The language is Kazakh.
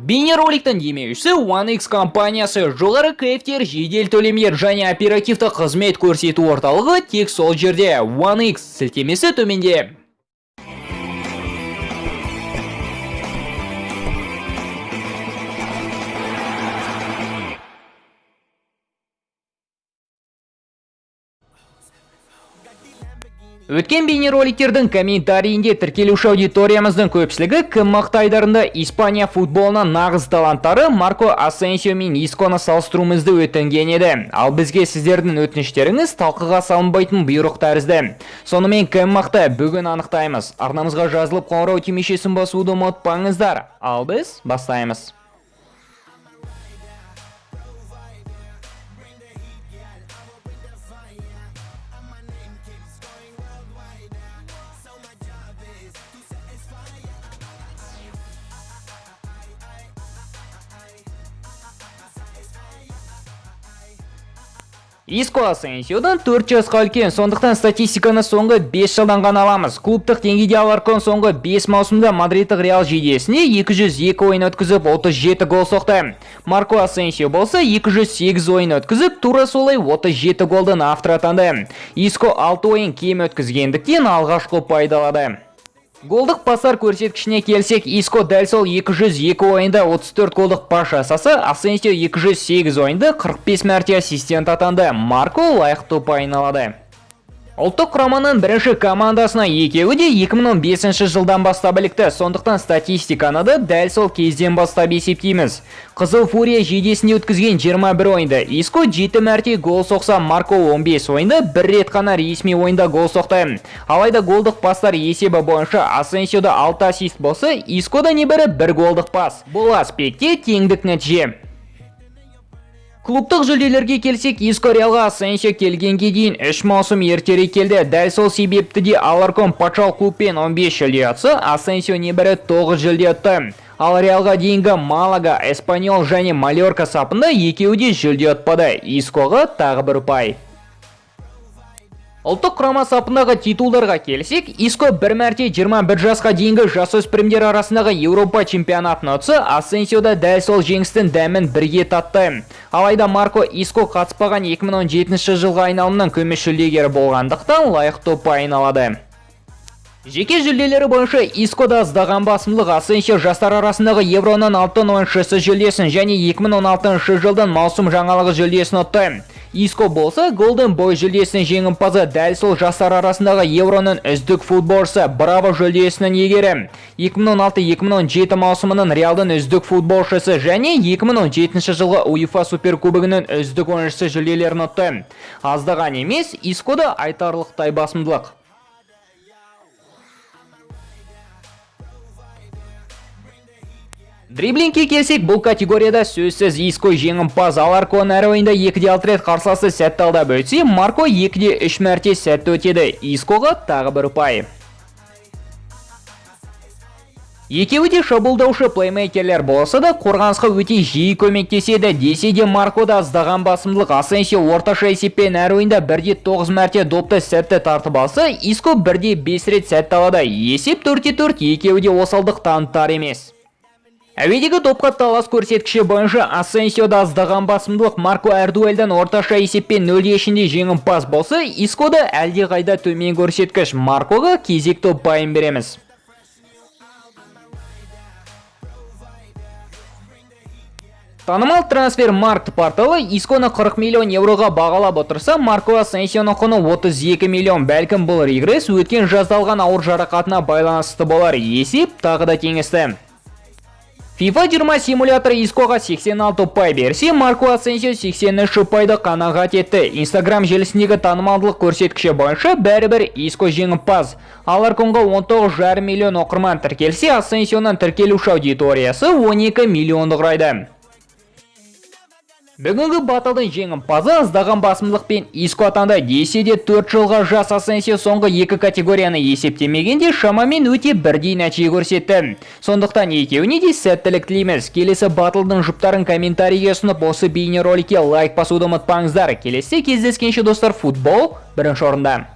Бейнероликтің демеушісі One X компаниясы. Жоғары кайфтер, жедел төлемдер және оперативті қызмет көрсету орталығы тек сол жерде. One X сілтемесі төменде. Өткен бейнероликтердің комментарийінде тіркелуші аудиториямыздың көпшілігі кім мықты айдарында Испания футболының нағыз таланттары Марко Асенсио мен Исконы салыстыруымызды өтінген еді. Ал бізге сіздердің өтініштеріңіз талқыға салынбайтын бұйрық тәрізді. Сонымен кім мықты бүгін анықтаймыз. Арнамызға жазылып қоңырау түймешесін басуды ұмытпаңыздар. Ал біз бастаймыз. Иско Асенсиодан 4 жасқа үлкен, сондықтан статистиканы соңғы 5 жылдан ғана аламыз. Клубтық деңгейде Аларкон соңғы 5 маусымда Мадридтік Реал жейдесіне 202 ойын өткізіп 37 гол соқты. Марко Асенсио болса 208 ойын өткізіп, тура солай 37 голдың авторы атанды. Иско 6 ойын кем өткізгендіктен алғашқы пайдалады. Голдық пастар көрсеткішіне келсек, Иско дәл сол 202 ойында 34 голдық пас жасаса, Асенсио 208 ойында 45 мәрте ассистент атанды. Марко лайықты ұпай айналады. Ұлттық құраманың бірінші командасына екеуі де 2015 жылдан бастап ілікті, сондықтан статистиканы да дәл сол кезден бастап есептейміз. Қызыл Фурия жейдесінде өткізген 21 ойында Иско 7 мәрте гол соқса, Марко 15 ойында бір рет қана ресми ойында гол соқты. Алайда голдық пастар есебі бойынша Асенсиода 6 ассист болса, Искода небәрі 1 голдық пас. Бұл аспектте теңдік нәтиже. Клубтық жүлделерге келсек, Иско Реалға Асенсио келгенге дейін 3 маусым ертерек келді. Дәл сол себепті де Аларкон патшалық клубпен 15 жүлде атса, Асенсио небәрі 9 жүлде атты. Ал Реалға дейінгі Малага, Эспаньол және Малорка сапында екеуі де жүлде атпады. Искоға тағы бір ұпай. Ұлттық құрама сапындағы титулдарға келсек, Иско бір мәрте 21 жасқа дейінгі жасөспірімдер арасындағы Еуропа чемпионатын ұтса, Асенсиода дәл сол жеңістің дәмін бірге татты. Алайда Марко Иско қатыспаған 2017 жылғы айналымның күміс жүлдегері болғандықтан лайықты ұпай айналады. Жеке жүлделері бойынша Искода аздаған басымдылық. Асенсио жастар арасындағы Евроның алтын ойыншысы жүлдесін және 2016 жылдың маусым жаңалығы жүлдесін ұтты. Иско болса Golden Boy жүлдесінің жеңімпазы, дәл сол жастар арасындағы Евроның үздік футболшысы Браво жүлдесінің иегері. 2016-2017 маусымының Реалдың үздік футболшысы және 2017 жылғы УЕФА суперкубогының үздік ойыншысы жүлделерін ұтты. Аздаған емес, Искода айтарлықтай басымдылық. Дриблингке келсек, бұл категорияда сөзсіз Иско жеңімпаз. Аларкон әр ойында 2-6 рет қарсыласы сәтті алдап өтсе, Марко 2-3 мәрте сәтті өтеді. Искоға тағы бір ұпай. Екеуі де шабуылдаушы плеймейкерлер болса да, қорғанысқа өте жиі көмектеседі. Десе де Маркода аздаған басымдылық. Асенсио орташа есеппен әр ойында 1-9 мәрте допты сәтті тартып алса, Иско 1-5 рет сәтті алады. Есеп 4-4, екеуі де осалдық танытар емес. Әуедегі допқа талас көрсеткіші бойынша Асенсиода аздаған басымдылық. Марко әр дуэльдан орташа есеппен 0-ешінде жеңімпаз болса, Искода әлде қайда төмен көрсеткіш. Маркоға кезекті ұпайын береміз. Танымал Трансфермаркт порталы Исконы 40 миллион евроға бағалап отырса, Марко Асенсионың құны 32 миллион. Бәлкім бұл регресс өткен жаздалған ауыр жарақатына байланысты болар. Есеп тағы да теңесті. FIFA 20 симуляторы Искоға 86 ұпай берсе, Марко Асенсио 83 ұпайды қанағат етті. Инстаграм желісіндегі танымалдылық көрсеткіші бойынша бәрібір Иско жеңімпаз. Аларконға 19,5 миллион оқырман тіркелсе, Асенсионың тіркелуші аудиториясы 12 миллионды құрайды. Бүгінгі батылдың жеңімпазы аздаған басымдылықпен Иско атанды. Десе де 4 жылға жас Асенсио соңғы 2 категорияны есептемегенде шамамен өте бірдей нәтиже көрсетті. Сондықтан екеуіне де сәттілік тілейміз. Келесі батылдың жұптарын комментарийге ұсынып, осы бейнероликке лайк басуды ұмытпаңыздар. Келесі кездескенше достар, футбол бірінші орында.